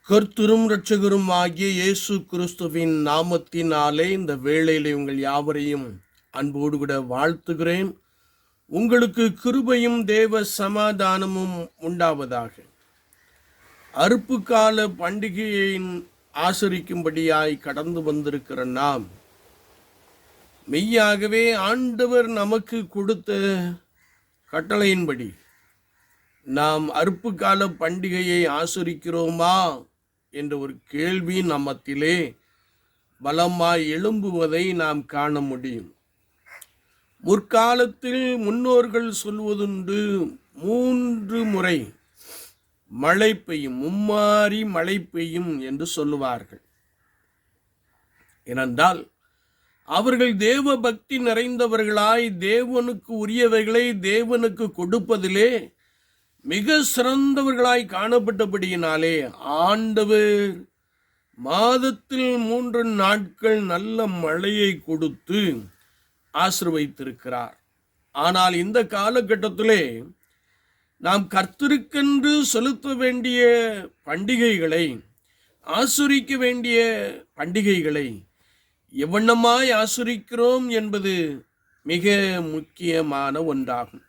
கர்த்தரும் இரட்சகரும் ஆகிய இயேசு கிறிஸ்துவின் நாமத்தினாலே இந்த வேளையிலே உங்கள் யாவரையும் அன்போடு கூட வாழ்த்துகிறேன். உங்களுக்கு கிருபையும் தேவ சமாதானமும் உண்டாவதாக. அறுப்பு கால பண்டிகையின் ஆசரிக்கும்படியாய் கடந்து வந்திருக்கிற நாம் மெய்யாகவே ஆண்டவர் நமக்கு கொடுத்த கட்டளையின்படி நாம் அறுப்பு கால பண்டிகையை ஆசரிக்கிறோமா என்ற ஒரு கேள்வி நம்மத்திலே பலமாய் எழும்புவதை நாம் காண முடியும். முற்காலத்தில் முன்னோர்கள் சொல்வதுண்டு, 3 முறை மழை பெய்யும், மும்மாரி மழை பெய்யும் என்று சொல்லுவார்கள். ஏனென்றால் அவர்கள் தேவ பக்தி நிறைந்தவர்களாய் தேவனுக்கு உரியவைகளை தேவனுக்கு கொடுப்பதிலே மிக சிறந்தவர்களாய் காணப்பட்டபடியினாலே ஆண்டவர் மாதத்தில் 3 நாட்கள் நல்ல மழையை கொடுத்து ஆசீர்வதித்திருக்கிறார். ஆனால் இந்த காலகட்டத்திலே நாம் கர்த்தருக்கென்று செலுத்த வேண்டிய பண்டிகைகளை, ஆசரிக்க வேண்டிய பண்டிகைகளை எவ்வண்ணமாய் ஆசரிக்கிறோம் என்பது மிக முக்கியமான ஒன்றாகும்.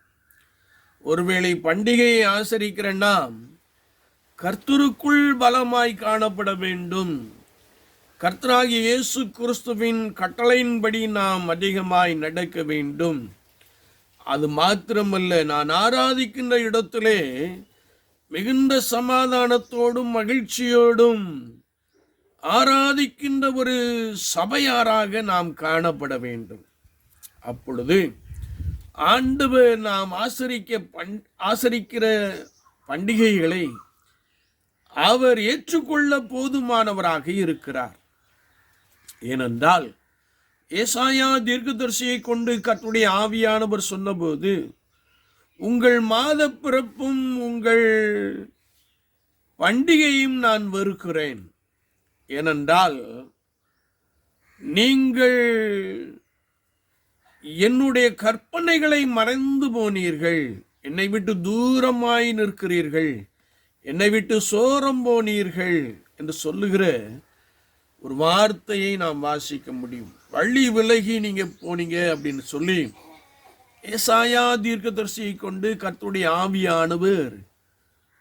ஒருவேளை பண்டிகையை ஆசரிக்கிற நாம் கர்த்தருக்குள் பலமாய் காணப்பட வேண்டும். கர்த்தராகிய இயேசு கிறிஸ்துவின் கட்டளையின்படி நாம் அதிகமாய் நடக்க வேண்டும். அது மாத்திரமல்ல, நான் ஆராதிக்கின்ற இடத்திலே மிகுந்த சமாதானத்தோடும் மகிழ்ச்சியோடும் ஆராதிக்கின்ற ஒரு சபையாராக நாம் காணப்பட வேண்டும். அப்பொழுது ஆண்டவர் நாம் ஆசரிக்கிற பண்டிகைகளை அவர் ஏற்றுக்கொள்ள போதுமானவராக இருக்கிறார். ஏனென்றால் ஏசாயா தீர்க்கதரிசியை கொண்டு கர்த்தருடைய ஆவியானவர் சொன்னபோது, உங்கள் மாத பிறப்பும் உங்கள் பண்டிகையும் நான் வெறுக்கிறேன். ஏனென்றால் நீங்கள் என்னுடைய கற்பனைகளை மறந்து போனீர்கள், என்னை விட்டு தூரமாய் நிற்கிறீர்கள், என்னை விட்டு சோரம் போனீர்கள் என்று சொல்லுகிற ஒரு வார்த்தையை நாம் வாசிக்க முடியும். வழி விலகி நீங்க போனீங்க அப்படின்னு சொல்லி ஏசாயா தீர்க்கதரிசியை கொண்டு கர்த்தருடைய ஆவியானவர்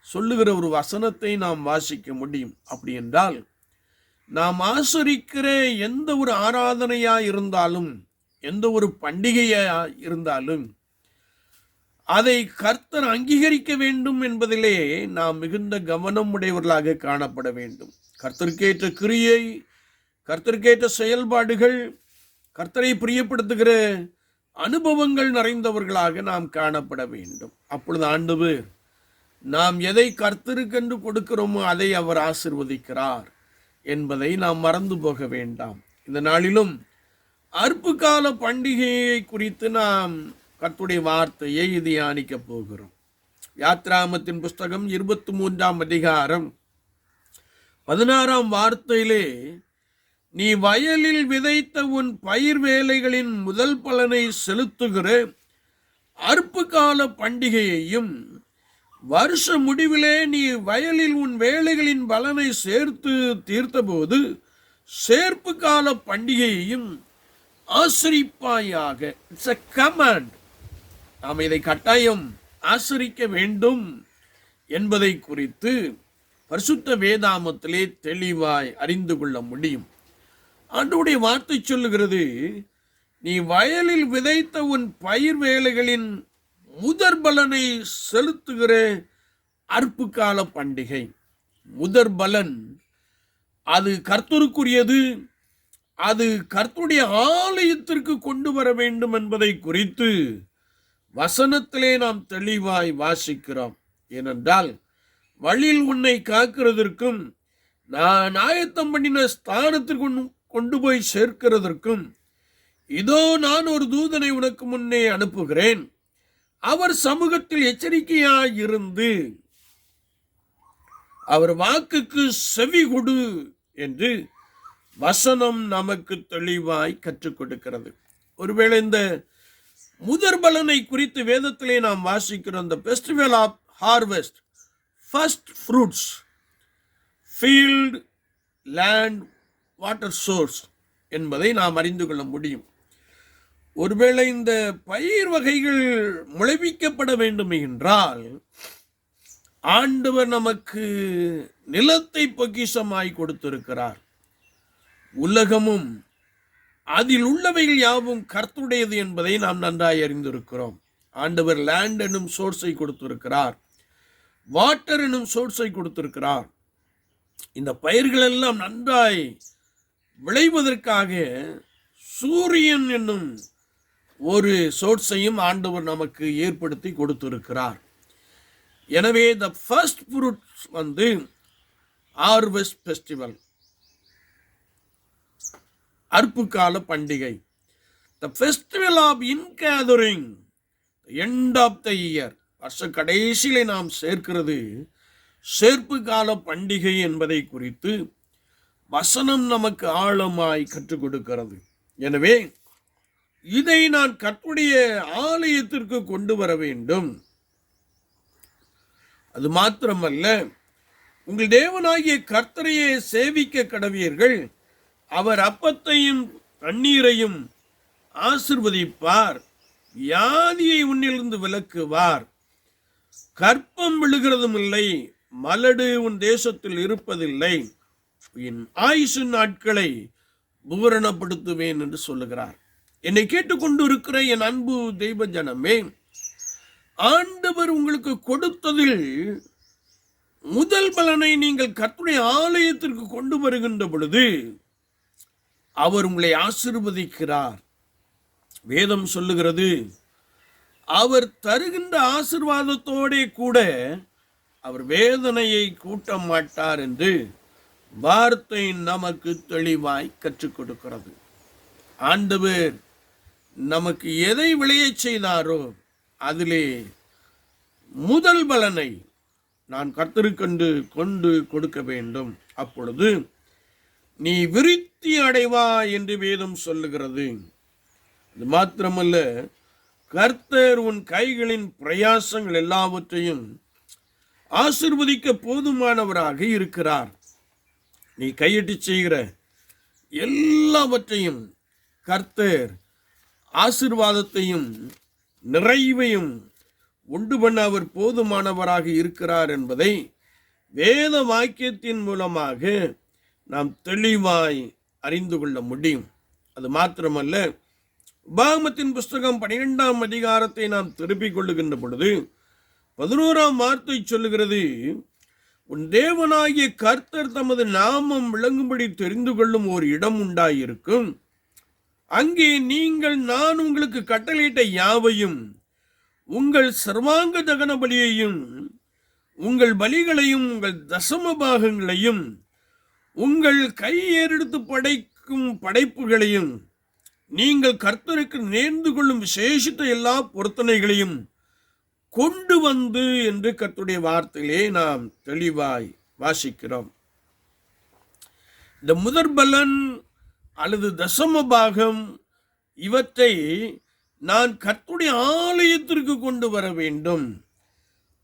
சொல்லுகிற ஒரு வசனத்தை நாம் வாசிக்க முடியும். அப்படி என்றால் நாம் ஆசரிக்கிற எந்த ஒரு ஆராதனையா இருந்தாலும், எந்த ஒரு பண்டிகையா இருந்தாலும் அதை கர்த்தர் அங்கீகரிக்க வேண்டும் என்பதிலே நாம் மிகுந்த கவனம் உடையவர்களாக காணப்பட வேண்டும். கர்த்தருக்கேற்ற கிரியை, கர்த்தருக்கேற்ற செயல்பாடுகள், கர்த்தரை பிரியப்படுத்துகிற அனுபவங்கள் நிறைந்தவர்களாக நாம் காணப்பட வேண்டும். அப்பொழுது ஆண்டவர் நாம் எதை கர்த்தருக்கென்று கொடுக்கிறோமோ அதை அவர் ஆசீர்வதிக்கிறார் என்பதை நாம் மறந்து போக வேண்டாம். இந்த நாளிலும் அறுப்பு கால பண்டிகையை குறித்து நாம் கர்த்தருடைய வார்த்தையை தியானிக்க போகிறோம். யாத்ராகமத்தின் புஸ்தகம் 23ஆம் அதிகாரம் 16ஆம் வார்த்தையிலே, நீ வயலில் விதைத்த உன் பயிர் வேலைகளின் முதல் பலனை செலுத்துகிற அறுப்பு கால பண்டிகையையும், வருஷ முடிவிலே நீ வயலில் உன் வேலைகளின் பலனை சேர்த்து தீர்த்தபோது சேர்ப்பு கால பண்டிகையையும் ஆசரிப்பாயாக. It's a command. நாம் இதை கட்டாயம் ஆசரிக்க வேண்டும் என்பதை குறித்து பரிசுத்த வேதாமத்திலே தெளிவாய் அறிந்து கொள்ள முடியும். ஆண்டவருடைய வார்த்தை சொல்லுகிறது, நீ வயலில் விதைத்த உன் பயிர் வேலைகளின் முதற் பலனை செலுத்துகிற அறுப்பு கால பண்டிகை. முதற் பலன் அது கர்த்தருக்குரியது, அது கர்த்தருடைய ஆலயத்திற்கு கொண்டு வர வேண்டும் என்பதை குறித்து வசனத்திலே நாம் தெளிவாய் வாசிக்கிறோம். ஏனென்றால் வழியில் உன்னை காக்கிறதற்கும், நான் ஆயத்தம் பண்ணின ஸ்தானத்திற்கு கொண்டு போய் சேர்க்கிறதற்கும், இதோ நான் ஒரு தூதனை உனக்கு முன்னே அனுப்புகிறேன், அவர் சமூகத்தில் எச்சரிக்கையாய் இருந்து அவர் வாக்குக்கு செவி கொடு என்று வசனம் நமக்கு தெளிவாய் கற்றுக் கொடுக்கிறது. ஒருவேளை இந்த முதற் பலனை குறித்து வேதத்திலே நாம் வாசிக்கிறோம். இந்த festival of harvest, first fruits, field, land, water source என்பதை நாம் அறிந்து கொள்ள முடியும். ஒருவேளை இந்த பயிர் வகைகள் முளைவிக்கப்பட வேண்டும் என்றால் ஆண்டவர் நமக்கு நிலத்தை பொக்கிஷமாய் கொடுத்திருக்கிறார். உலகமும் அதில் உள்ளவைகள் யாவும் கர்த்தருடையது என்பதை நாம் நன்றாய் அறிந்திருக்கிறோம். ஆண்டவர் லேண்ட் என்னும் சோர்ஸை கொடுத்திருக்கிறார், வாட்டர் என்னும் சோர்ஸை கொடுத்திருக்கிறார். இந்த பயிர்கள் எல்லாம் நன்றாய் விளைவதற்காக சூரியன் என்னும் ஒரு சோர்ஸையும் ஆண்டவர் நமக்கு ஏற்படுத்தி கொடுத்திருக்கிறார். எனவே the first fruits harvest festival, அறுப்பு கால பண்டிகை. The festival of ingathering, end of the year, வருஷ கடைசியில நாம் சேர்க்கிறது சேர்ப்பு கால பண்டிகை என்பதை குறித்து வசனம் நமக்கு ஆழமாய் கற்றுக் கொடுக்கிறது. எனவே இதை நான் கர்த்தருடைய ஆலயத்திற்கு கொண்டு வர வேண்டும். அது மாத்திரமல்ல, உங்கள் தேவனாகிய கர்த்தரையே சேவிக்க கடவீர்கள். அவர் அப்பத்தையும் தண்ணீரையும் ஆசிர்வதிப்பார், வியாதியை உன்னிலிருந்து விலக்குவார், கற்பம் விழுகிறதும் இல்லை, மலடு உன் தேசத்தில் இருப்பதில்லை, என் ஆயுசு நாட்களை பூரணப்படுத்துவேன் என்று சொல்லுகிறார். என்னை கேட்டுக்கொண்டு இருக்கிற என் அன்பு தெய்வ ஜனமே, ஆண்டவர் உங்களுக்கு கொடுத்ததில் முதல் பலனை நீங்கள் கர்த்தருடைய ஆலயத்திற்கு கொண்டு வருகின்ற பொழுது அவர் உங்களை ஆசீர்வதிக்கிறார். வேதம் சொல்லுகிறது, அவர் தருகின்ற ஆசீர்வாதத்தோட கூட அவர் வேதனையை கூட்ட மாட்டார் என்று வார்த்தை நமக்கு தெளிவாய் கற்றுக் கொடுக்கிறது. ஆண்டவர் நமக்கு எதை விளையச் செய்தாரோ அதிலே முதல் பலனை நான் கர்த்தருக்கென்று கொண்டு கொடுக்க வேண்டும். அப்பொழுது நீ விருத்தி அடைவா என்று வேதம் சொல்லுகிறது. அது மாத்திரமல்ல, கர்த்தர் உன் கைகளின் பிரயாசங்கள் எல்லாவற்றையும் ஆசீர்வதிக்க போதுமானவராக இருக்கிறார். நீ கையிட்டு செய்கிற எல்லாவற்றையும் கர்த்தர் ஆசீர்வாதத்தையும் நிறைவையும் உண்டு பண்ண அவர் போதுமானவராக இருக்கிறார் என்பதை வேத வாக்கியத்தின் மூலமாக நாம் தெளிவாய் அறிந்து கொள்ள முடியும். அது மாத்திரமல்ல, உபாகமத்தின் புஸ்தகம் 12ஆம் அதிகாரத்தை நாம் திருப்பிக் கொள்ளுகின்ற பொழுது 11ஆம் வார்த்தை சொல்லுகிறது, உன் தேவனாகிய கர்த்தர் தமது நாமம் விளங்கும்படி தெரிந்து கொள்ளும் ஒரு இடம் உண்டாயிருக்கும். அங்கே நீங்கள் நான் உங்களுக்கு கட்டளையிட்ட யாவையும், உங்கள் சர்வாங்க தகன பலியையும், உங்கள் பலிகளையும், உங்கள் தசம பாகங்களையும், உங்கள் கையெடுத்து படைக்கும் படைப்புகளையும், நீங்கள் கர்த்தருக்கு நேர்ந்து கொள்ளும் விசேஷித்த எல்லா பொருத்தனைகளையும் கொண்டு வந்து என்று கர்த்தருடைய வார்த்தையிலே நாம் தெளிவாய் வாசிக்கிறோம். இந்த முதற் பலன் அல்லது தசம பாகம் இவற்றை நான் கர்த்தருடைய ஆலயத்திற்கு கொண்டு வர வேண்டும்.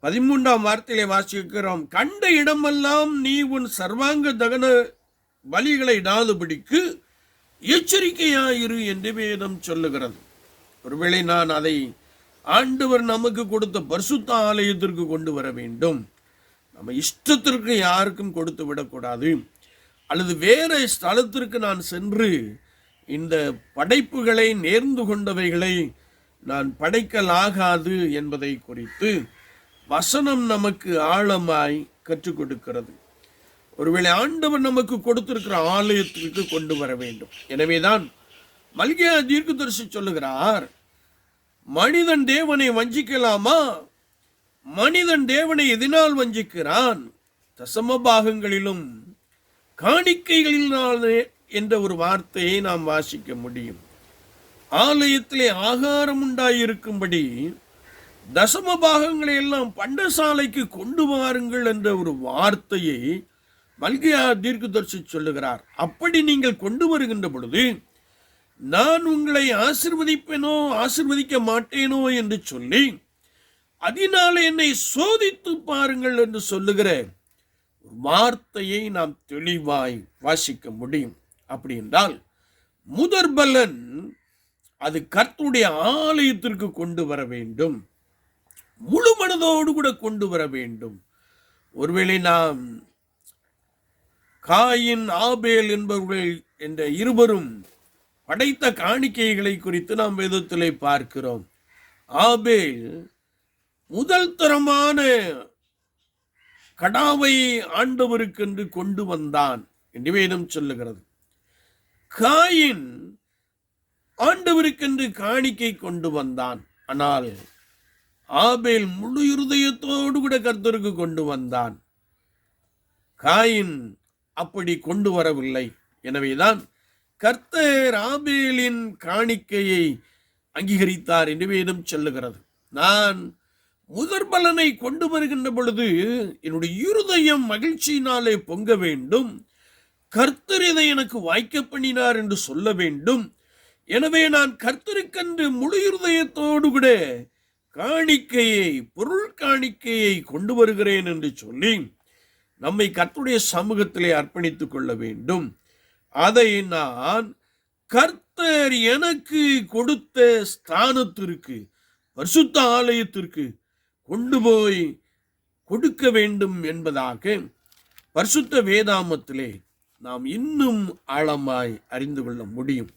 13ஆம் வார்த்தையிலே வாசிக்கிறோம், கண்ட இடமெல்லாம் நீ உன் சர்வாங்க தகன பலிகளை இடாதபடிக்கு எச்சரிக்கையாயிரு என்று வேதம் சொல்லுகிறது. ஒருவேளை நான் அதை ஆண்டவர் நமக்கு கொடுத்த பரிசுத்த ஆலயத்திற்கு கொண்டு வர வேண்டும். நம்ம இஷ்டத்திற்கு யாருக்கும் கொடுத்து விடக்கூடாது. அல்லது வேற ஸ்தலத்திற்கு நான் சென்று இந்த படைப்புகளை நேர்ந்து கொண்டவைகளை நான் படைக்கலாகாது என்பதை குறித்து வசனம் நமக்கு ஆழமாய் கற்றுக் கொடுக்கிறது. ஒருவேளை ஆண்டவர் நமக்கு கொடுத்திருக்கிற ஆலயத்திற்கு கொண்டு வர வேண்டும். எனவேதான் மல்கியா தீர்க்கதரிசி சொல்லுகிறார், மனிதன் தேவனை வஞ்சிக்கலாமா? மனிதன் தேவனை எதனால் வஞ்சிக்கிறான்? தசம பாகங்களிலும் காணிக்கைகளினாலே என்ற ஒரு வார்த்தையை நாம் வாசிக்க முடியும். ஆலயத்திலே ஆகாரம் உண்டாயிருக்கும்படி தசம பாகங்களை எல்லாம் பண்டசாலைக்கு கொண்டு வாருங்கள் என்ற ஒரு வார்த்தையை மல்கியா தீர்க்கதரிசி சொல்லுகிறார். அப்படி நீங்கள் கொண்டு வருகின்ற பொழுது நான் உங்களை ஆசீர்வதிப்பேனோ ஆசீர்வதிக்க மாட்டேனோ என்று சொல்லி அதனால என்னை சோதித்து பாருங்கள் என்று சொல்லுகிற ஒரு வார்த்தையை நாம் தெளிவாய் வாசிக்க முடியும். அப்படி என்றால் முதற் பலன் அது கர்த்தருடைய ஆலயத்திற்கு கொண்டு வர வேண்டும், முழு மனதோடு கூட கொண்டு வர வேண்டும். ஒருவேளை நாம் காயின் ஆபேல் என்பவர்கள் என்ற இருவரும் படைத்த காணிக்கைகளை குறித்து நாம் வேதத்திலே பார்க்கிறோம். ஆபேல் முதல் தரமான கடாவை ஆண்டவருக்கென்று கொண்டு வந்தான் என்று வேதம் சொல்லுகிறது. காயின் ஆண்டவருக்கென்று காணிக்கை கொண்டு வந்தான். ஆனால் ஆபேல் முழு இருதயத்தோடு கூட கர்த்தருக்கு கொண்டு வந்தான். காயின் அப்படி கொண்டு வரவில்லை. எனவேதான் கர்த்தர் ஆபேலின் காணிக்கையை அங்கீகரித்தார் என்று வேதம் சொல்லுகிறது. நான் முதற் பலனை கொண்டு வருகின்ற பொழுது என்னுடைய இருதயம் மகிழ்ச்சியினாலே பொங்க வேண்டும், கர்த்தர் இதை எனக்கு வாய்க்க பண்ணினார் என்று சொல்ல வேண்டும். எனவே நான் கர்த்தருக்கென்று முழு இருதயத்தோடு கூட காணிக்கையை, பொருள் காணிக்கையை கொண்டு வருகிறேன் என்று சொல்லி நம்மை கர்த்தருடைய சமூகத்திலே அர்ப்பணித்துக் கொள்ள வேண்டும். அதை நான் கர்த்தர் எனக்கு கொடுத்த ஸ்தானத்திற்கு, பரிசுத்த ஆலயத்திற்கு கொண்டு போய் கொடுக்க வேண்டும் என்பதாக பரிசுத்த வேதாமத்திலே நாம் இன்னும் ஆழமாய் அறிந்து கொள்ள முடியும்.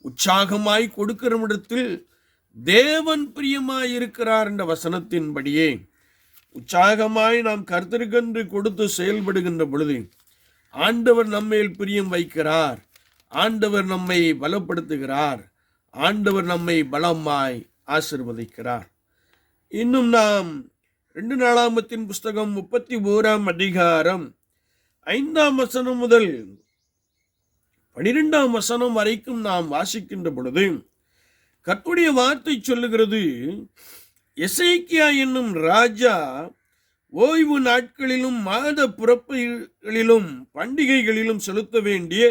உற்சாகமாய் கொடுக்கிற இடத்தில் தேவன் பிரியமாய் இருக்கிறார் என்ற வசனத்தின்படியே உற்சாகமாய் நாம் கர்த்தருக்கென்று கொடுத்து செயல்படுகின்ற பொழுது ஆண்டவர் நம்மேல் பிரியம் வைக்கிறார், ஆண்டவர் நம்மை பலப்படுத்துகிறார், ஆண்டவர் நம்மை பலமாய் ஆசீர்வதிக்கிறார். இன்னும் நாம் 2 நாளாகமத்தின் புஸ்தகம் 31ஆம் அதிகாரம் 5ஆம் வசனம் முதல் 12ஆம் வசனம் வரைக்கும் நாம் வாசிக்கின்ற பொழுது கர்த்தருடைய வார்த்தை சொல்லுகிறது, எசேக்கியா என்னும் ராஜா ஓய்வு நாட்களிலும் மாத பிறப்புகளிலும் பண்டிகைகளிலும் செலுத்த வேண்டிய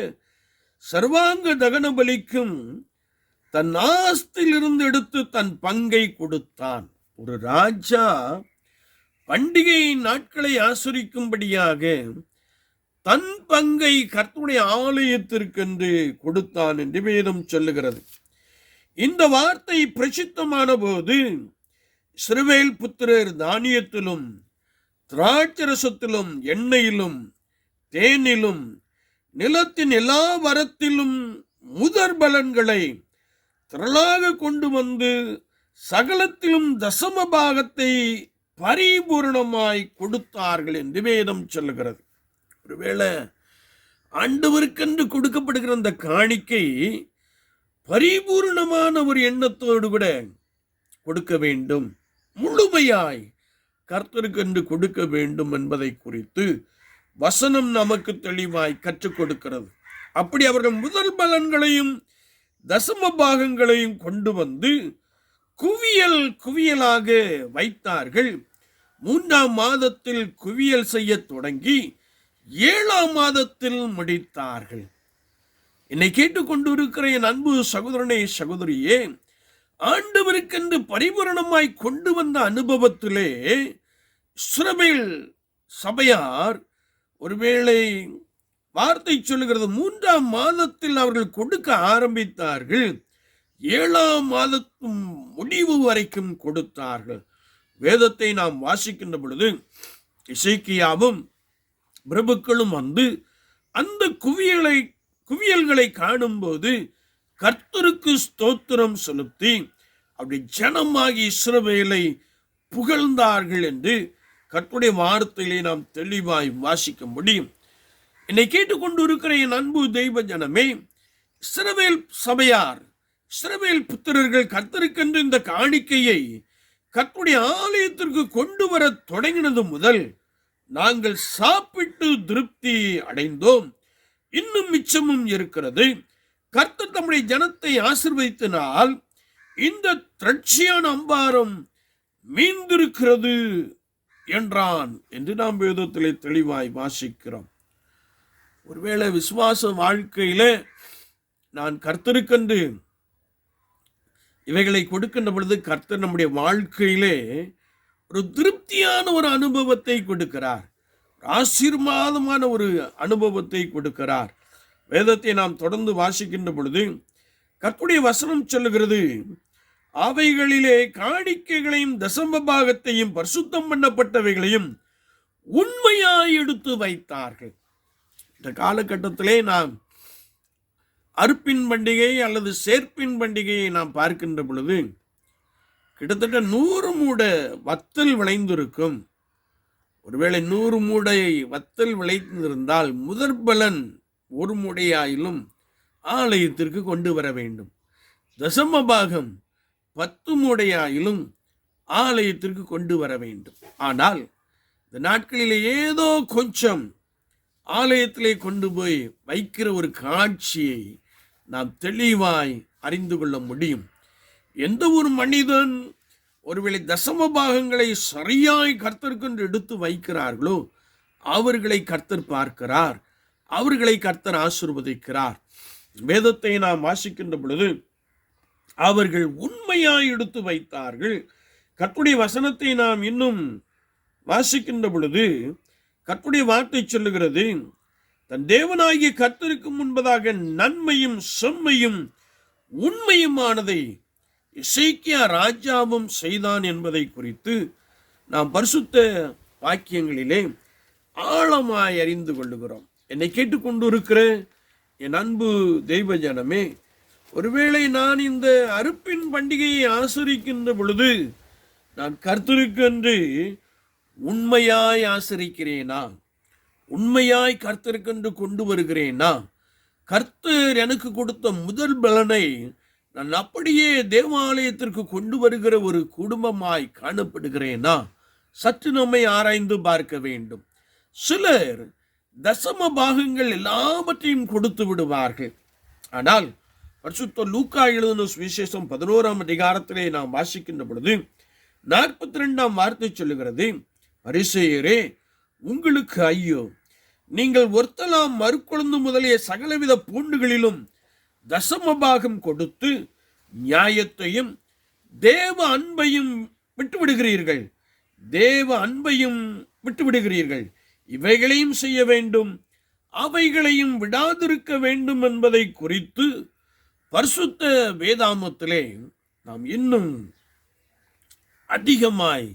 சர்வாங்க தகன பலிக்கும் தன் ஆஸ்தியிலிருந்து எடுத்து தன் பங்கை கொடுத்தான். ஒரு ராஜா பண்டிகை நாட்களை ஆசரிக்கும்படியாக தன் பங்கை கர்த்தருடைய ஆலயத்திற்கென்று கொடுத்தான் என்று வேதம் சொல்லுகிறது. இந்த வார்த்தை பிரசித்தமான போது இஸ்ரவேல் புத்திரர் தானியத்திலும் திராட்சரசத்திலும் எண்ணெயிலும் தேனிலும் நிலத்தின் எல்லா வரத்திலும் முதற் பலன்களை திரளாக கொண்டு வந்து சகலத்திலும் தசம பாகத்தை பரிபூர்ணமாய் கொடுத்தார்கள் என்று வேதம் சொல்லுகிறது. ஒருவேளை ஆண்டவருக்கென்று கொடுக்கப்படுகிற அந்த காணிக்கை பரிபூர்ணமான ஒரு எண்ணத்தோடு கூட கொடுக்க வேண்டும், முழுமையாய் கர்த்தருக்கென்று கொடுக்க வேண்டும் என்பதை குறித்து வசனம் நமக்கு தெளிவாய் கற்றுக் கொடுக்கிறது. அப்படி அவர்கள் முதல் பலன்களையும் தசம பாகங்களையும் கொண்டு வந்து குவியல் குவியலாக வைத்தார்கள். 3ஆம் மாதத்தில் குவியல் செய்ய தொடங்கி 7ஆம் மாதத்தில் முடித்தார்கள். என்னை கேட்டுக்கொண்டிருக்கிற என் அன்பு சகோதரனே, சகோதரியே, ஆண்டவருக்கென்று பரிபூரணமாய் கொண்டு வந்த அனுபவத்திலே இஸ்ரவேல் சபையார் ஒருவேளை வார்த்தை சொல்லுகிறது 3ஆம் மாதத்தில் அவர்கள் கொடுக்க ஆரம்பித்தார்கள், 7ஆம் மாதத்தும் முடிவு வரைக்கும் கொடுத்தார்கள். வேதத்தை நாம் வாசிக்கின்ற பொழுது எசேக்கியாவும் பிரபுக்களும் வந்து அந்த குவியல்களை காணும்போது கர்த்தருக்கு ஸ்தோத்திரம் செலுத்தி அப்படி ஜனமாகி இஸ்ரவேலை புகழ்ந்தார்கள் என்று கர்த்தருடைய வார்த்தையிலே நாம் தெளிவாய் வாசிக்க முடியும். என்னை கேட்டுக்கொண்டு இருக்கிற என் அன்பு தெய்வ ஜனமே, இஸ்ரவேல் சபையார், இஸ்ரவேல் புத்திரர்கள் கர்த்தருக்கென்று இந்த காணிக்கையை கர்த்தருடைய ஆலயத்திற்கு கொண்டு வர தொடங்கினது முதல் நாங்கள் சாப்பிட்டு திருப்தி அடைந்தோம், இன்னும் மிச்சமும் இருக்கிறது. கர்த்தர் தம்முடைய ஜனத்தை ஆசீர்வதித்தனால் இந்த திரட்சியான அம்பாரம் மீந்திருக்கிறது என்றான் என்று நாம் வேதத்திலே தெளிவாய் வாசிக்கிறோம். ஒருவேளை விசுவாச வாழ்க்கையில நான் கர்த்தருக்கென்று இவைகளை கொடுக்கின்ற பொழுது கர்த்தர் நம்முடைய வாழ்க்கையிலே ஒரு திருப்தியான ஒரு அனுபவத்தை கொடுக்கிறார். ஆசீர்வாதமான ஒரு அனுபவத்தை கொடுக்கிறார். வேதத்தை நாம் தொடர்ந்து வாசிக்கின்ற பொழுது கர்த்தருடைய வசனம் சொல்லுகிறது, அவைகளிலே காணிக்கைகளையும் தசம பாகத்தையும் பரிசுத்தம் பண்ணப்பட்டவைகளையும் உண்மையாய் எடுத்து வைத்தார்கள். இந்த காலகட்டத்திலே நாம் அறுப்பின் பண்டிகை அல்லது சேர்ப்பின் பண்டிகையை நாம் பார்க்கின்ற பொழுது கிட்டத்தட்ட 100 மூட வத்தல் விளைந்திருக்கும். ஒருவேளை 100 மூடை வத்தல் விளைந்திருந்தால் முதற் பலன் 1 மூடையாயிலும் ஆலயத்திற்கு கொண்டு வர வேண்டும். தசம பாகம் 10 மூடையாயிலும் ஆலயத்திற்கு கொண்டு வர வேண்டும். ஆனால் இந்த நாட்களிலே ஏதோ கொஞ்சம் ஆலயத்திலே கொண்டு போய் வைக்கிற ஒரு காட்சியை நாம் தெளிவாய் அறிந்து கொள்ள முடியும். எந்த ஒரு மனிதன் ஒருவேளை தசம பாகங்களை சரியாய் கர்த்தருக்கென்று எடுத்து வைக்கிறார்களோ அவர்களை கர்த்தர் பார்க்கிறார், அவர்களை கர்த்தர் ஆசீர்வதிக்கிறார். வேதத்தை நாம் வாசிக்கின்ற பொழுது அவர்கள் உண்மையாய் எடுத்து வைத்தார்கள். கர்த்தருடைய வசனத்தை நாம் இன்னும் வாசிக்கின்ற பொழுது கர்த்தருடைய வார்த்தை சொல்லுகிறது, தன் தேவனாகிய கர்த்தருக்கு முன்பதாக நன்மையும் செம்மையும் உண்மையுமானதை எசேக்கியா ராஜாவும் செய்தான் என்பதை குறித்து நாம் பரிசுத்த வாக்கியங்களிலே ஆழமாய் அறிந்து கொள்ளுகிறோம். என்னை கேட்டுக்கொண்டு இருக்கிற என் அன்பு தெய்வ ஜனமே, ஒருவேளை நான் இந்த அறுப்பின் பண்டிகையை ஆசரிக்கின்ற பொழுது நான் கர்த்தருக்கென்று உண்மையாய் ஆசரிக்கிறேனா? உண்மையாய் கர்த்தருக்கென்று கொண்டு வருகிறேனா? கர்த்தர் எனக்கு கொடுத்த முதல் பலனை நான் அப்படியே தேவாலயத்திற்கு கொண்டு வருகிற ஒரு குடும்பமாய் காணப்படுகிறேனா? சற்று நம்மை ஆராய்ந்து பார்க்க வேண்டும். சிலர் தசம பாகங்கள் எல்லாவற்றையும் கொடுத்து விடுவார்கள். ஆனால் பரிசுத்த லூக்கா எழுதின சுவிசேஷம் 11ஆம் அதிகாரத்திலே நாம் வாசிக்கின்ற பொழுது 42ஆம் வார்த்தை சொல்லுகிறது, பரிசேயரே உங்களுக்கு ஐயோ, நீங்கள் ஒருத்தலாம் மறுக்குழந்து முதலிய சகலவித பூண்டுகளிலும் தசம பாகம் கொடுத்து நியாயத்தையும் தேவ அன்பையும் விட்டுவிடுகிறீர்கள். தேவ அன்பையும் விட்டுவிடுகிறீர்கள். இவைகளையும் செய்ய வேண்டும், அவைகளையும் விடாதிருக்க வேண்டும் என்பதை குறித்து பரிசுத்த வேதாமத்திலே நாம் இன்னும் அதிகமாய்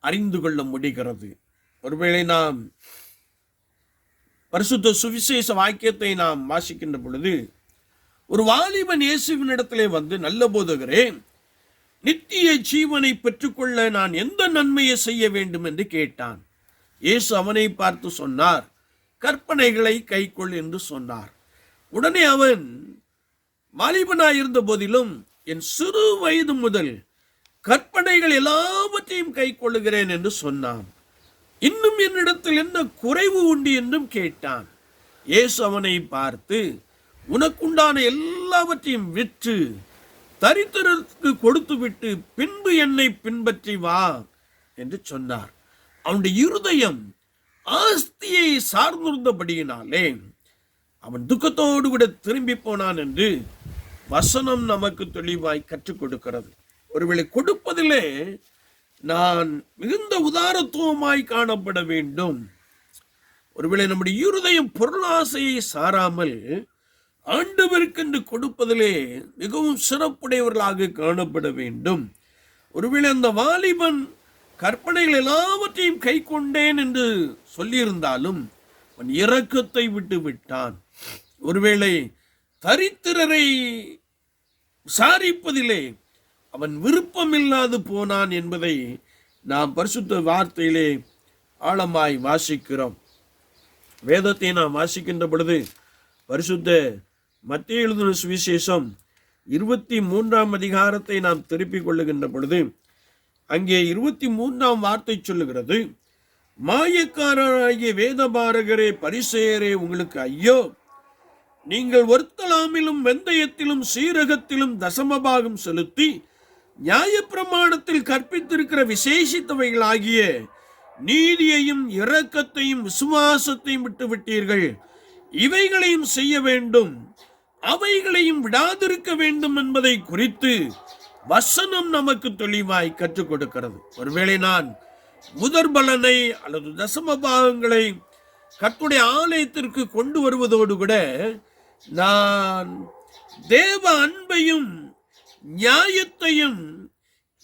அறிந்து கொள்ள முடிகிறது. ஒருவேளை நாம் பரிசுத்த சுவிசேஷ வாக்கியத்தை நாம் வாசிக்கின்ற பொழுது ஒரு வாலிபன் இயேசுவின் இடத்திலே வந்து, நல்ல போதகரே, நித்திய ஜீவனை பெற்றுக்கொள்ள நான் எந்த நன்மையை செய்ய வேண்டும் என்று கேட்டான். இயேசு அவனை பார்த்து சொன்னார், கற்பனைகளை கைக்கொள் என்று சொன்னார். உடனே அவன் வாலிபனாயிருந்த போதிலும் என் சிறு வயது முதல் கற்பனைகள் எல்லாவற்றையும் கை கொள்ளுகிறேன் என்று சொன்னான். இன்னும் என்னிடத்தில் என்ன குறைவு உண்டு என்றும் கேட்டான். இயேசு அவனை பார்த்து, உனக்குண்டான எல்லாவற்றையும் விற்று தரித்திரருக்கு கொடுத்து விட்டு பின்பு என்னை பின்பற்றி வா என்று சொன்னார். அவனுடைய இருதயம் ஆஸ்தியை சார்ந்திருந்தபடியினாலே அவன் துக்கத்தோடு கூட திரும்பி போனான் என்று வசனம் நமக்கு தெளிவாய் கற்றுக் கொடுக்கிறது. ஒருவேளை கொடுப்பதிலே நான் மிகுந்த உதாரத்துவமாய் காணப்பட வேண்டும். ஒருவேளை நம்முடைய இருதயம் பொருளாசையை சாராமல் ஆண்டவருக்கென்று கொடுப்பதிலே மிகவும் சிறப்புடையவர்களாக காணப்பட வேண்டும். ஒருவேளை அந்த வாலிபன் கற்பனைகள் எல்லாவற்றையும் கை கொண்டேன் என்று சொல்லியிருந்தாலும் அவன் இரக்கத்தை விட்டு விட்டான். ஒருவேளை தரித்திரரை விசாரிப்பதிலே அவன் விருப்பமில்லாது போனான் என்பதை நாம் பரிசுத்த வார்த்தையிலே ஆழமாய் வாசிக்கிறோம். வேதத்தை நாம் வாசிக்கின்ற பொழுது பரிசுத்த மத்தேயு எழுதின சுவிசேஷம் 23ஆம் அதிகாரத்தை நாம் திருப்பிக் கொள்ளுகின்ற பொழுது அங்கே 23ஆம் வார்த்தை சொல்லுகிறது, மாயக்காரராகிய வேதபாரகரே, பரிசேயரே, உங்களுக்கு ஐயோ, நீங்கள் ஒர்த்தலாமிலும் வெந்தயத்திலும் சீரகத்திலும் தசமபாகம் செலுத்தி நியாயப்பிரமாணத்தில் கற்பித்திருக்கிற விசேஷித்தவைகளாகிய நீதியையும் இரக்கத்தையும் விசுவாசத்தையும் விட்டுவிட்டீர்கள். இவைகளையும் செய்ய வேண்டும், அவைகளையும் விடாதிருக்க வேண்டும் என்பதை குறித்து வசனம் நமக்கு தெளிவாய் கற்றுக் கொடுக்கிறது. ஒருவேளை நான் முதற் பலனை அல்லது தசம பாகங்களை கர்த்தருடைய ஆலயத்திற்கு கொண்டு வருவதோடு கூட நான் தேவ அன்பையும் நியாயத்தையும்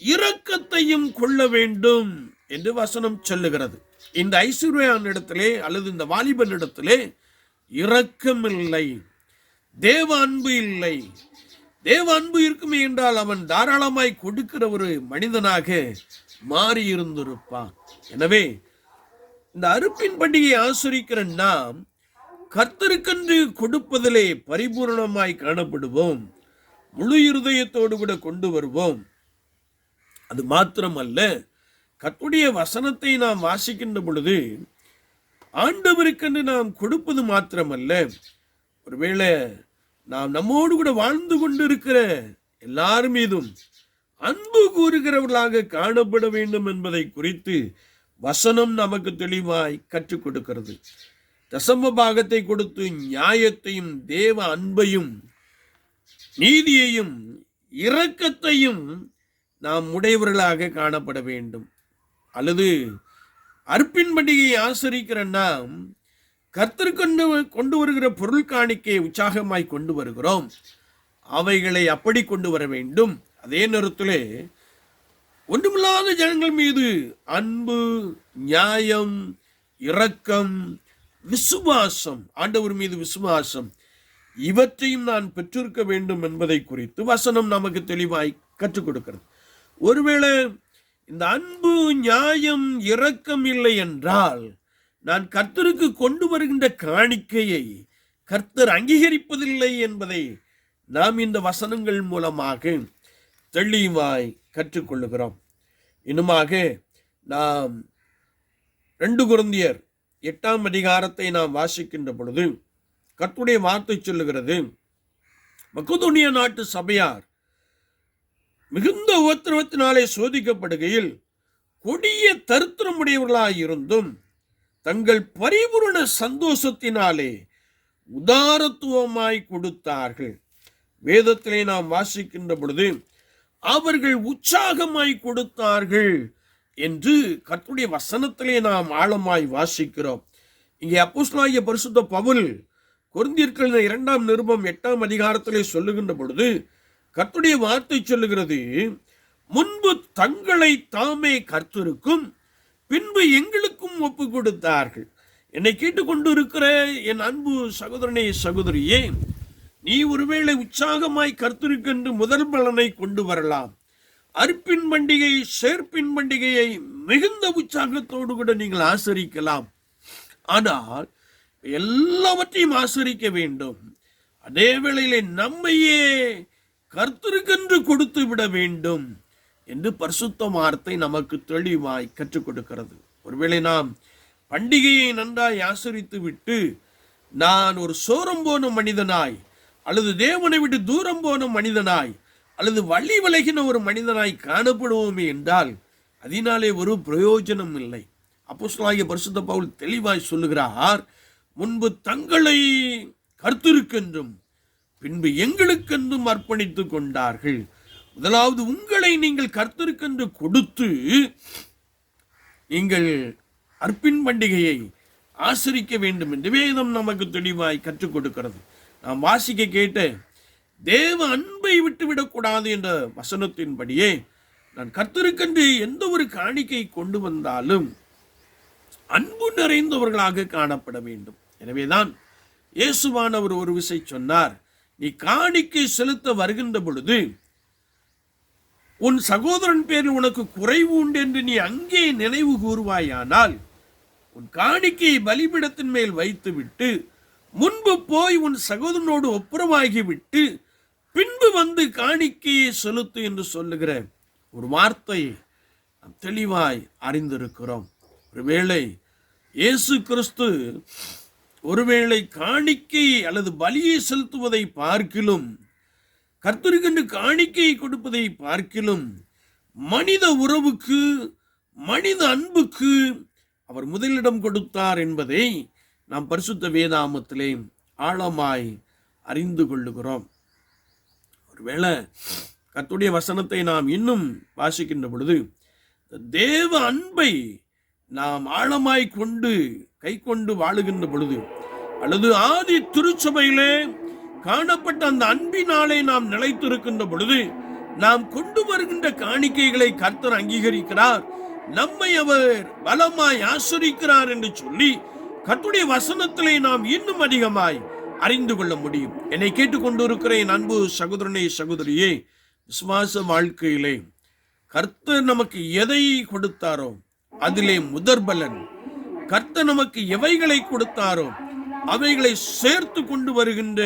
இரக்கத்தையும் கொள்ள வேண்டும் என்று வசனம் சொல்லுகிறது. இந்த ஐஸ்வர்யானிடத்திலே அல்லது இந்த வாலிபனிடத்திலே இரக்கம் இல்லை, தேவ அன்பு இல்லை. தேவ அன்பு இருக்குமே என்றால் அவன் தாராளமாய் கொடுக்கிற ஒரு மனிதனாக மாறி இருந்திருப்பான். எனவே இந்த அறுப்பின் பண்டிகையை ஆசரிக்கிற நாம் கர்த்தருக்கென்று கொடுப்பதிலே பரிபூர்ணமாய் காணப்படுவோம். முழு இருதயத்தோடு கூட கொண்டு வருவோம். அது மாத்திரமல்ல, கர்த்தருடைய வசனத்தை நாம் வாசிக்கின்ற பொழுது ஆண்டவருக்கென்று நாம் கொடுப்பது மாத்திரமல்ல, ஒருவேளை நாம் நம்மோடு கூட வாழ்ந்து கொண்டிருக்கிற எல்லார் மீதும் அன்பு கூறுகிறவர்களாக காணப்பட வேண்டும் என்பதை குறித்து வசனம் நமக்கு தெளிவாய் கற்றுக் கொடுக்கிறது. தசம பாகத்தை கொடுத்து நியாயத்தையும் தேவ அன்பையும் நீதியையும் இரக்கத்தையும் நாம் உடையவர்களாக காணப்பட வேண்டும். அல்லது அர்ப்பின் பண்டிகையை ஆசரிக்கிற நாம் கர்த்தருக்கு கொண்டு வருகிற பொருள் காணிக்கையை உற்சாகமாய் கொண்டு வருகிறோம். அவைகளை அப்படி கொண்டு வர வேண்டும். அதே நேரத்திலே ஒன்றுமில்லாத ஜனங்கள் மீது அன்பு, நியாயம், இரக்கம், விசுவாசம், ஆண்டவர் மீது விசுவாசம், இவற்றையும் நான் பெற்றிருக்க வேண்டும் என்பதை குறித்து வசனம் நமக்கு தெளிவாய் கற்றுக் கொடுக்கிறது. ஒருவேளை இந்த அன்பு, நியாயம், இரக்கம் இல்லை என்றால் நான் கர்த்தருக்கு கொண்டு வருகின்ற காணிக்கையை கர்த்தர் அங்கீகரிப்பதில்லை என்பதை நாம் இந்த வசனங்கள் மூலமாக தெளிவாய் கற்றுக்கொள்ளுகிறோம். இன்னுமாக நாம் 2 கொரிந்தியர் 8ஆம் அதிகாரத்தை நாம் வாசிக்கின்ற பொழுது கர்த்தருடைய வார்த்தை சொல்லுகிறது, மக்கெதோனியா நாட்டு சபையார் மிகுந்த உபத்திரவத்தினாலே சோதிக்கப்படுகையில் கொடிய தரித்திரமுடையவர்களாய் இருந்தும் தங்கள் பரிபூரண சந்தோஷத்தினாலே உதாரத்துவமாய் கொடுத்தார்கள். வேதத்திலே நாம் வாசிக்கின்ற பொழுது அவர்கள் உற்சாகமாய் கொடுத்தார்கள் என்று கர்த்தருடைய வசனத்திலே நாம் ஆழமாய் வாசிக்கிறோம். இங்கே அப்போஸ்தலனாகிய பரிசுத்த பவுல் கொரிந்தியர்கள் 2ஆம் நிருபம் 8ஆம் அதிகாரத்திலே சொல்லுகின்ற பொழுது கர்த்தருடைய வார்த்தை சொல்லுகிறது, முன்பு தங்களை தாமே கர்த்தருக்கும் பின்பு எங்களுக்கும் ஒப்பு கொடுத்தார்கள். என்னை கேட்டுக்கொண்டு இருக்கிற என் அன்பு சகோதரனே, சகோதரியே, நீ ஒருவேளை உற்சாகமாய் கர்த்தருக்கென்று முதல் பலனை கொண்டு வரலாம். அர்ப்பின் பண்டிகை, சேர்ப்பின் பண்டிகையை மிகுந்த உற்சாகத்தோடு கூட நீங்கள் ஆசரிக்கலாம். ஆனால் எல்லாவற்றையும் ஆசரிக்க வேண்டும். அதே வேளையிலே நம்மையே கர்த்தருக்கென்று கொடுத்து விட வேண்டும் என்று பரிசுத்த வார்த்தை நமக்கு தெளிவாய் கற்றுக் கொடுக்கிறது. ஒருவேளை நாம் பண்டிகையை நன்றாய் ஆசரித்து விட்டு நான் ஒரு சோரம் போன மனிதனாய் அல்லது தேவனை விட்டு தூரம் போன மனிதனாய் அல்லது வழி விலகின ஒரு மனிதனாய் காணப்படுவோமே என்றால் அதனாலே ஒரு பிரயோஜனம் இல்லை. அப்போஸ்தலனாகிய பரிசுத்த பவுல் தெளிவாய் சொல்லுகிறார், முன்பு தங்களை கர்த்தருக்கென்றும் பின்பு எங்களுக்கென்றும் அர்ப்பணித்துக் கொண்டார்கள். முதலாவது உங்களை நீங்கள் கர்த்தருக்கென்று கொடுத்து நீங்கள் அர்ப்பின் பண்டிகையை ஆசரிக்க வேண்டும் என்று வேதம் நமக்கு தெளிவாய் கற்றுக் கொடுக்கிறது. நாம் வாசிக்க கேட்ட தேவ அன்பை விட்டுவிடக்கூடாது என்ற வசனத்தின்படியே நான் கர்த்தருக்கென்று எந்த ஒரு காணிக்கை கொண்டு வந்தாலும் அன்பு நிறைந்தவர்களாக காணப்பட வேண்டும். எனவேதான் இயேசுவானவர் ஒரு விசை சொன்னார், நீ காணிக்கை செலுத்த வருகின்ற பொழுது உன் சகோதரன் பேரில் உனக்கு குறைவு உண்டு என்று நீ அங்கே நினைவு கூறுவாயானால் உன் காணிக்கையை பலிபீடத்தின் மேல் வைத்து விட்டு முன்பு போய் உன் சகோதரனோடு ஒப்புரவாகி விட்டு பின்பு வந்து காணிக்கையை செலுத்து என்று சொல்லுகிற ஒரு வார்த்தையை நாம் தெளிவாய் அறிந்திருக்கிறோம். ஒருவேளை இயேசு கிறிஸ்து ஒருவேளை காணிக்கை அல்லது பலியை செலுத்துவதை பார்க்கிலும் கர்த்தருக்கென்று காணிக்கையை கொடுப்பதை பார்க்கிலும் மனித உறவுக்கு, மனித அன்புக்கு அவர் முதலிடம் கொடுத்தார் என்பதை நாம் பரிசுத்த வேதாமத்திலே ஆழமாய் அறிந்து கொள்ளுகிறோம். ஒருவேளை கர்த்தருடைய வசனத்தை நாம் இன்னும் வாசிக்கின்ற பொழுது தேவ அன்பை நாம் ஆழமாய் கொண்டு கை கொண்டு வாழுகின்ற பொழுது, அல்லது ஆதி திருச்சபையிலே காணப்பட்ட அந்த அன்பினாலே நாம் நிலைத்திருக்கின்ற பொழுது, நாம் கொண்டு வருகின்ற காணிக்கைகளை கர்த்தர் அங்கீகரிக்கிறார், நம்மை அவர் பலமாய் ஆசரிக்கிறார் என்று சொல்லி கர்த்தருடைய வசனத்திலே நாம் இன்னும் அதிகமாய் அறிந்து கொள்ள முடியும். என்னை கேட்டுக்கொண்டிருக்கிற என் அன்பு சகோதரனே, சகோதரியே, விசுவாச வாழ்க்கையிலே கர்த்தர் நமக்கு எதை கொடுத்தாரோ அதிலே முதற்பலன், கர்த்தர் நமக்கு எவைகளை கொடுத்தாரோ அவைகளை சேர்த்து கொண்டு வருகின்ற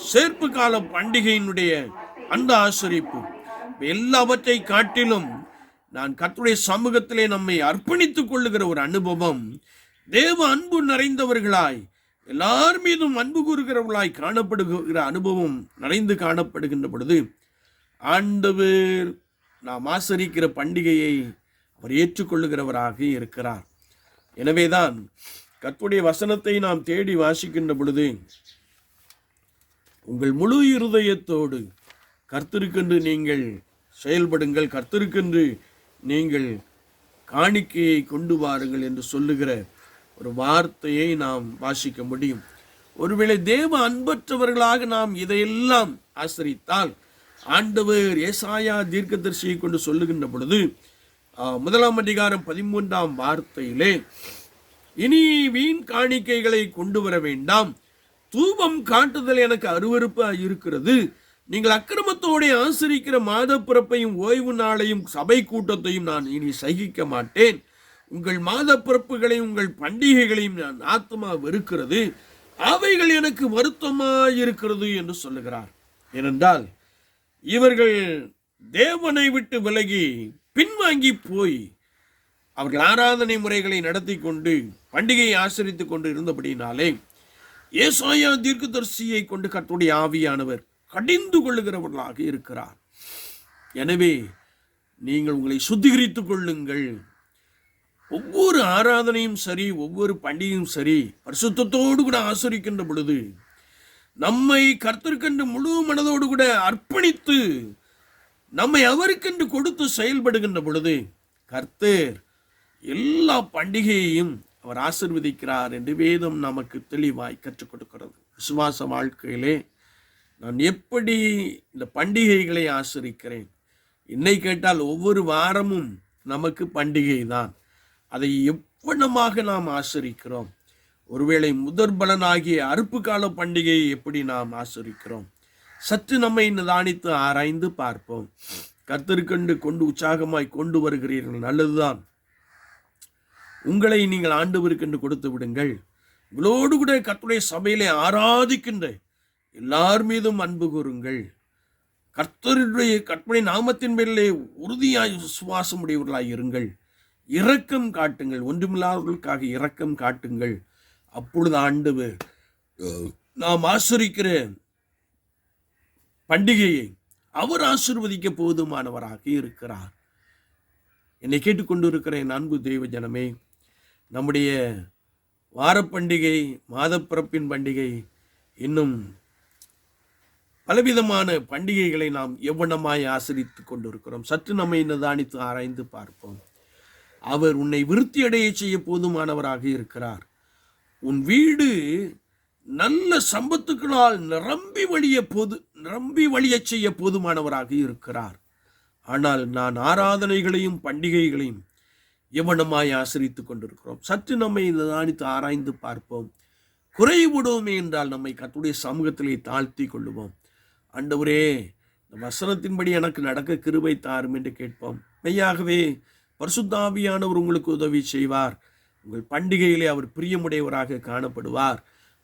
சேர்ப்பு கால பண்டிகையினுடைய அந்த ஆசரிப்பு எல்லாவற்றை காட்டிலும் நான் கர்த்தருடைய சமூகத்திலே நம்மை அர்ப்பணித்துக் கொள்ளுகிற ஒரு அனுபவம், தேவ அன்பு நிறைந்தவர்களாய் எல்லார் மீதும் அன்பு கூறுகிறவர்களாய் காணப்படுகிற அனுபவம் நிறைந்து காணப்படுகின்ற பொழுது, ஆண்டவர் நாம் ஆசரிக்கிற பண்டிகையை அவர் ஏற்றுக்கொள்ளுகிறவராக இருக்கிறார். எனவேதான் கர்த்தருடைய வசனத்தை நாம் தேடி வாசிக்கின்ற பொழுது, உங்கள் முழு இருதயத்தோடு கர்த்தருக்கென்று நீங்கள் செயல்படுங்கள், கர்த்தருக்கென்று நீங்கள் காணிக்கையை கொண்டு வாருங்கள் என்று சொல்லுகிற ஒரு வார்த்தையை நாம் வாசிக்க முடியும். ஒருவேளை தேவ அன்பற்றவர்களாக நாம் இதையெல்லாம் ஆசரித்தால், ஆண்டவர் ஏசாயா தீர்க்கதரிசியை கொண்டு சொல்லுகின்ற பொழுது 1 அதிகாரம் 13 வார்த்தையிலே, இனி வீண் காணிக்கைகளை கொண்டு வர வேண்டாம், தூபம் காட்டுதல் எனக்கு அருவருப்பாக இருக்கிறது, நீங்கள் அக்கிரமத்தோடு ஆசரிக்கிற மாத பிறப்பையும் ஓய்வு நாளையும் சபை கூட்டத்தையும் நான் இனி சகிக்க மாட்டேன், உங்கள் மாத பிறப்புகளையும் உங்கள் பண்டிகைகளையும் நான் ஆத்மா வெறுக்கிறது, அவைகள் எனக்கு வருத்தமாய் இருக்கிறது என்று சொல்லுகிறார். ஏனென்றால் இவர்கள் தேவனை விட்டு விலகி பின்வாங்கி போய் அவர்கள் ஆராதனை முறைகளை நடத்தி கொண்டு பண்டிகையை ஆசரித்துக் கொண்டு இருந்தபடினாலே ஏசாயா தீர்க்கதரிசியை கொண்டு கர்த்தருடைய ஆவியானவர் கடிந்து கொள்ளுகிறவர்களாக இருக்கிறார். எனவே நீங்கள் உங்களை சுத்திகரித்துக் கொள்ளுங்கள். ஒவ்வொரு ஆராதனையும் சரி, ஒவ்வொரு பண்டிகையும் சரி, பரிசுத்தத்தோடு கூட ஆசரிக்கின்ற பொழுது நம்மை கர்த்தருக்கென்று முழு மனதோடு கூட அர்ப்பணித்து நம்மை அவருக்கென்று கொடுத்து செயல்படுகின்ற பொழுது கர்த்தர் எல்லா பண்டிகையையும் அவர் ஆசீர்வதிக்கிறார் என்று வேதம் நமக்கு தெளிவாய் கற்றுக் கொடுக்கிறது. விசுவாச வாழ்க்கையிலே நான் எப்படி இந்த பண்டிகைகளை ஆசரிக்கிறேன்? என்னை கேட்டால் ஒவ்வொரு வாரமும் நமக்கு பண்டிகை தான். அதை எவ்வளமாக நாம் ஆசரிக்கிறோம்? ஒருவேளை முதற் பலனாகிய அறுப்பு கால பண்டிகையை எப்படி நாம் ஆசரிக்கிறோம்? சற்று நம்மை நிதானித்து ஆராய்ந்து பார்ப்போம். கர்த்தருக்கென்று கொண்டு உற்சாகமாய் கொண்டு வருகிறீர்கள், நல்லதுதான். உங்களை நீங்கள் ஆண்டவருக்கென்று கொடுத்து விடுங்கள். உங்களோடு கூட கர்த்தருடைய சபையிலே ஆராதிக்கின்ற எல்லார் மீதும் அன்பு கூறுங்கள். கர்த்தருடைய கற்பனை நாமத்தின் மேலே உறுதியாய் விசுவாசம் உடையவர்களாய் இருங்கள். இரக்கம் காட்டுங்கள், ஒன்றுமில்லாதவர்களுக்காக இரக்கம் காட்டுங்கள். அப்பொழுது ஆண்டவர் நாம் ஆசரிக்கிற பண்டிகையை அவர் ஆசீர்வதிக்க போதுமானவராக இருக்கிறார். என்னை கேட்டுக்கொண்டு இருக்கிற என் அன்பு தெய்வ ஜனமே, நம்முடைய வாரப்பண்டிகை, மாதப்பிறப்பின் பண்டிகை, இன்னும் பலவிதமான பண்டிகைகளை நாம் எவ்வளமாய் ஆசரித்து கொண்டிருக்கிறோம். சற்று நம்மை நிதானித்து ஆராய்ந்து பார்ப்போம். அவர் உன்னை விருத்தி அடைய செய்ய போதுமானவராக இருக்கிறார். உன் வீடு நல்ல சம்பத்துக்களால் நிரம்பி வழிய செய்ய போதுமானவராக இருக்கிறார். ஆனால் நான் ஆராதனைகளையும் பண்டிகைகளையும் எவனமாய் ஆசரித்து கொண்டிருக்கிறோம். சற்று நம்மை நிதானித்து ஆராய்ந்து பார்ப்போம். குறைவிடுவோமே என்றால் நம்மை கர்த்தருடைய சமூகத்திலே தாழ்த்தி கொள்ளுவோம். ஆண்டவரே, இந்த வசனத்தின்படி எனக்கு நடக்க கிருபை தாரும் என்று கேட்போம். மெய்யாகவே பரிசுத்த ஆவியானவர் உங்களுக்கு உதவி செய்வார். உங்கள் பண்டிகையிலே அவர் பிரியமுடையவராக காணப்படுவார்.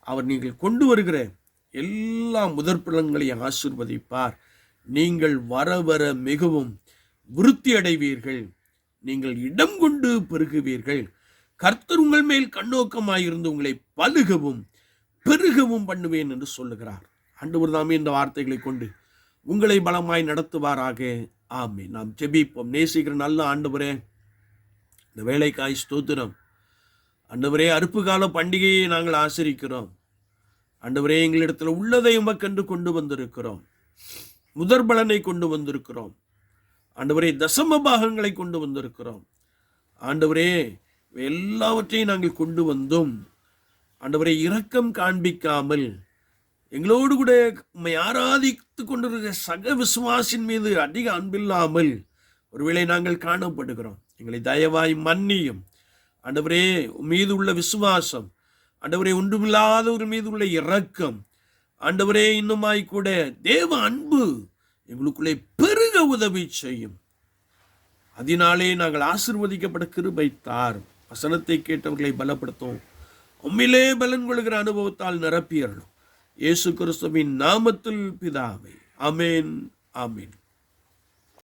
அவர் நீங்கள் கொண்டு வருகிற எல்லா முதற்பலன்களையும் ஆசீர்வதிப்பார். நீங்கள் வர வர மிகவும் விருத்தி அடைவீர்கள். நீங்கள் இடம் கொண்டு பெருகுவீர்கள். கர்த்தர் உங்கள் மேல் கண்ணோக்கமாயிருந்து உங்களை பலுகவும் பெருகவும் பண்ணுவேன் என்று சொல்லுகிறார். ஆண்டவர் தாமே இந்த வார்த்தைகளை கொண்டு உங்களை பலமாய் நடத்துவாராக. ஆமென். நாம் ஜெபிப்போம். நேசிக்கிற நல்ல ஆண்டவரே, இந்த வேலைக்காய் ஸ்தோத்திரம். ஆண்டவரே, அறுப்பு கால பண்டிகையை நாங்கள் ஆசரிக்கிறோம். ஆண்டவரே, எங்களிடத்தில் உள்ளதை உமக்கென்று கொண்டு வந்திருக்கிறோம். முதற் பலனை கொண்டு வந்திருக்கிறோம். ஆண்டவரே, தசம பாகங்களை கொண்டு வந்திருக்கிறோம். ஆண்டவரே, எல்லாவற்றையும் நாங்கள் கொண்டு வந்தோம். ஆண்டவரை இரக்கம் காண்பிக்காமல் எங்களோடு கூட உம்மை ஆராதித்து கொண்டிருக்கிற சக விசுவாசின் மீது அதிக அன்பில்லாமல் ஒருவேளை நாங்கள் காணப்படுகிறோம். எங்களை தயவாய் மன்னியும் ஆண்டவரே. மீது உள்ள விசுவாசம் ஆண்டவரே, ஒன்றுமில்லாதவர் மீது உள்ள இரக்கம் ஆண்டவரே, இன்னுமாய் கூட தேவ அன்பு எங்களுக்குள்ளே பெருக உதவி செய்யும். அதனாலே நாங்கள் ஆசீர்வதிக்கப்பட கிருபை தாரும். வசனத்தை கேட்டவர்களை பலப்படுத்தும். உம்மிலே பலன் கொள்கிற அனுபவத்தால் நிரப்பியறணும். இயேசு கிறிஸ்துவின் நாமத்தில் பிதாவே, ஆமென், ஆமென்.